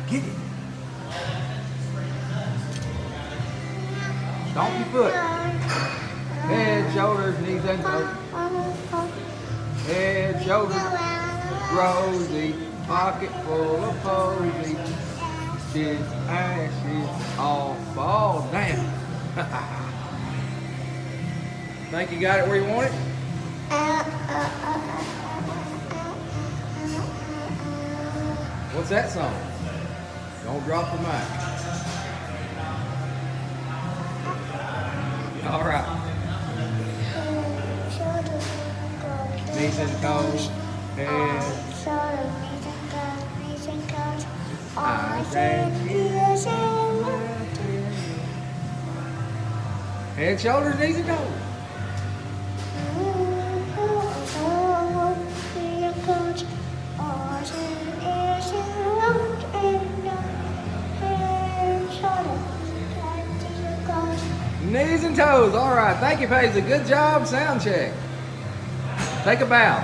Get it. Stomp your foot. Head, shoulders, knees, and toes. Head, shoulders, rosy. Pocket full of posy. His ashes all fall down. Think you got it where you want it? What's that song? Don't drop the mic. All right. Knees and toes. Head. Eyes and ears and mouth. Head, shoulders, knees, and toes. Knees and toes. All right. Thank you, Paisley. Good job. Sound check. Take a bow.